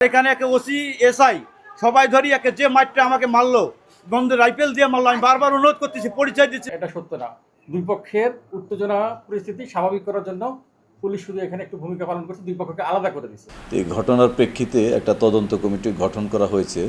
এখানে একে OC SI সবাই ধরি একে যে মাঠটা আমাকে মারলো বন্ধু রাইফেল দিয়ে মারলো। আমি বারবার অনুরোধ করতেছি, পরিচয় দিচ্ছি। এটা সত্য না। দুই পক্ষের উত্তেজনা পরিস্থিতি স্বাভাবিক করার জন্য পুলিশ শুধু এখানে একটু ভূমিকা পালন করছে, দুই পক্ষকে আলাদা করে দিচ্ছে। এই ঘটনার প্রেক্ষিতে একটা তদন্ত কমিটি গঠন করা হয়েছে।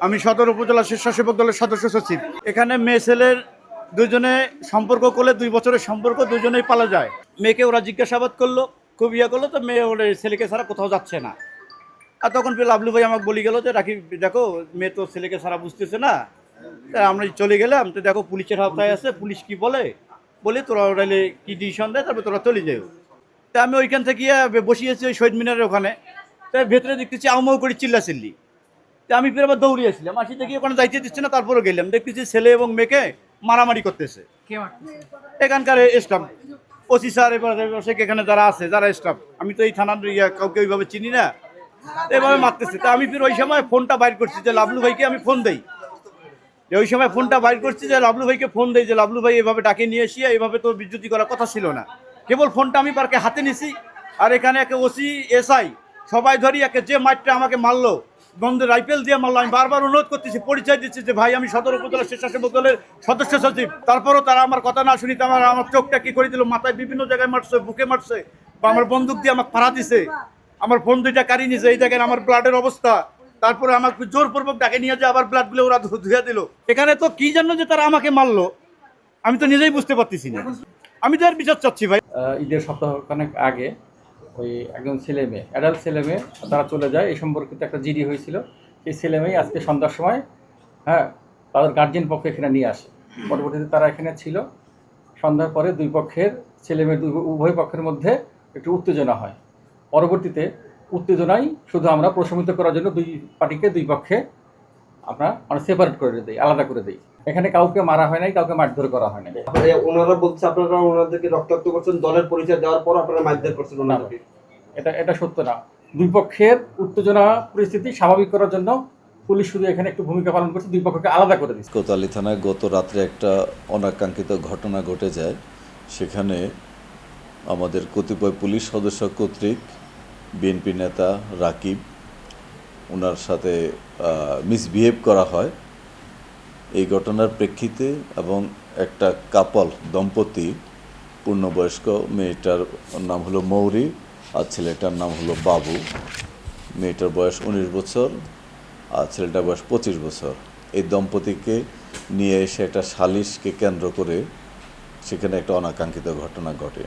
আমি সদর উপজেলা স্বেচ্ছাসেবক দলের সদস্য সচিব। এখানে মেয়ে ছেলের দুজনে সম্পর্ক করলে 2 বছরের সম্পর্ক, দুজনেই পালা যায়। মেয়েকে ওরা জিজ্ঞাসাবাদ করলো, খুব ইয়ে করলো, তো মেয়ে ওর ছেলেকে ছাড়া কোথাও যাচ্ছে না। আর তখন লাবলু ভাই আমাকে বলি গেল যে রাখি দেখো মেয়ে তো ছেলেকে ছাড়া বুঝতেছে না, তা আমরা চলে গেলাম, তো দেখো পুলিশের হাতায় আছে, পুলিশ কি বলে তোরা ওরাইলে কি ডিসিশন দেয় তারপর তোরা চলে যাও। তা আমি ওইখান থেকে বসিয়েছি ওই শহীদ মিনারের ওখানে। তাই ভেতরে দেখতেছি আউমাউ করে চিল্লাচিল্লি। তা আমি ফের আবার দৌড়িয়েছিলাম, আসি দেখি ওখানে যাইতে দিচ্ছে না, তারপরে গেলাম, দেখতেছি ছেলে এবং মেয়েকে মারামারি করতেছে। এখানকার স্টাফ, ওসি স্যার এবার এখানে যারা আছে, যারা স্টাফ, আমি তো এই থানার কাউকে ওইভাবে চিনি না, এভাবে মারতেছে। তা আমি ফির ওই সময় ফোনটা বাইর করছি যে লাবলু ভাইকে আমি ফোন দেই, যে ওই সময় ফোনটা বাইর করছি যে লাবলু ভাইকে ফোন দেই, যে লাবলু ভাই এভাবে ডাকে নিয়ে এসে এইভাবে তো বিদ্যুতি করার কথা ছিল না। কেবল ফোনটা আমি পার্কে হাতে নিছি, আর এখানে একে ওসি এসআই সবাই ধরি একে যে মাঠটা আমাকে মারলো বন্ধু রাইফেল দিয়ে মারলো। আমি বারবার অনুরোধ করতেছি, পরিচয় দিচ্ছি যে ভাই আমি সদর উপজেলা স্বেচ্ছাসেবক দলের সদস্য সচিব। তারপরও তারা আমার কথা না শুনিতে আমার চোখটা কি করে দিল, মাথায় বিভিন্ন জায়গায় মারছে, বুকে মারছে, বা আমার বন্দুক দিয়ে আমাকে পাড়া দিছে, আমার ফোন 2টা কাড়ি নিছে। এই দেখেন আমার ব্লাডের অবস্থা। তারপরে আমাকে জোরপূর্বক ডাকে নিয়ে যায়, আবার ব্লাডগুলো ওরা ধুয়ে দিল। এখানে তো কি জানো যে তারা আমাকে মারলো, আমি তো নিজেই বুঝতে পারতেছি না। আমি তো আর বিচার চাচ্ছি ভাই। ঈদের সপ্তাহখানেক আগে ওই একজন ছেলে মেয়ে, অ্যাডাল্ট ছেলে মেয়ে, তারা চলে যায়, এই সম্পর্কিত একটা জিডি হয়েছিল। সেই ছেলে মেয়ে আজকে সন্ধ্যার সময় তাদের গার্জিয়ান পক্ষ এখানে নিয়ে আসে। পরবর্তীতে তারা এখানে ছিল। সন্ধ্যার পরে দুই পক্ষের ছেলে মেয়ে উভয় পক্ষের মধ্যে একটু উত্তেজনা হয়। পরবর্তীতে উত্তেজনাই শুধু আমরা প্রশমিত করার জন্য দুই পার্টিকে, দুই পক্ষে আমরা সেপারেট করে দিই, আলাদা করে দিই। এখানে কাউকে মারা হয় নাই, কাউকে মারধর করা হয় নাই। ওনারা বলছে আপনারা ওনাদেরকে রক্তাক্ত করছেন, দলের পরিচয় দেওয়ার পর আপনারা মারধর করছেন ওনাদেরকে। এটা সত্য না। দুই পক্ষের উত্তেজনা পরিস্থিতি স্বাভাবিক করার জন্য পুলিশ শুধু এখানে একটু ভূমিকা পালন করছে, দুই পক্ষকে আলাদা করে দিচ্ছে। কোতোয়ালি থানায় গত রাত্রে একটা অনাকাঙ্ক্ষিত ঘটনা ঘটে যায়। সেখানে আমাদের কতিপয় পুলিশ সদস্য কর্তৃক বিএনপি নেতা রাকিব, ওনার সাথে মিসবিহেভ করা হয়। এই ঘটনার প্রেক্ষিতে এবং একটা দম্পতি, পূর্ণবয়স্ক, মেয়েটার নাম হলো মৌরি আর ছেলেটার নাম হলো বাবু। মেয়েটার বয়স 19 বছর আর ছেলেটার বয়স 25 বছর। এই দম্পতিকে নিয়ে এসে একটা সালিশকে কেন্দ্র করে সেখানে একটা অনাকাঙ্ক্ষিত ঘটনা ঘটে।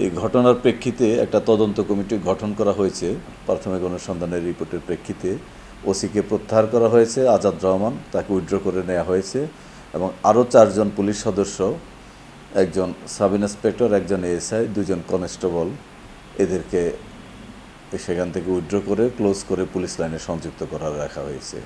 এই ঘটনার প্রেক্ষিতে একটা তদন্ত কমিটি গঠন করা হয়েছে। প্রাথমিক অনুসন্ধানের রিপোর্টের প্রেক্ষিতে ওসিকে প্রত্যাহার করা হয়েছে, আজাদ রহমান, তাকে উইথড্র করে নেওয়া হয়েছে, এবং আরও 4 জন পুলিশ সদস্য, একজন সাব ইন্সপেক্টর, একজন এএসআই, 2 জন কনস্টেবল, এদেরকে সেখান থেকে উইথড্র করে ক্লোজ করে পুলিশ লাইনে সংযুক্ত করা রাখা হয়েছে।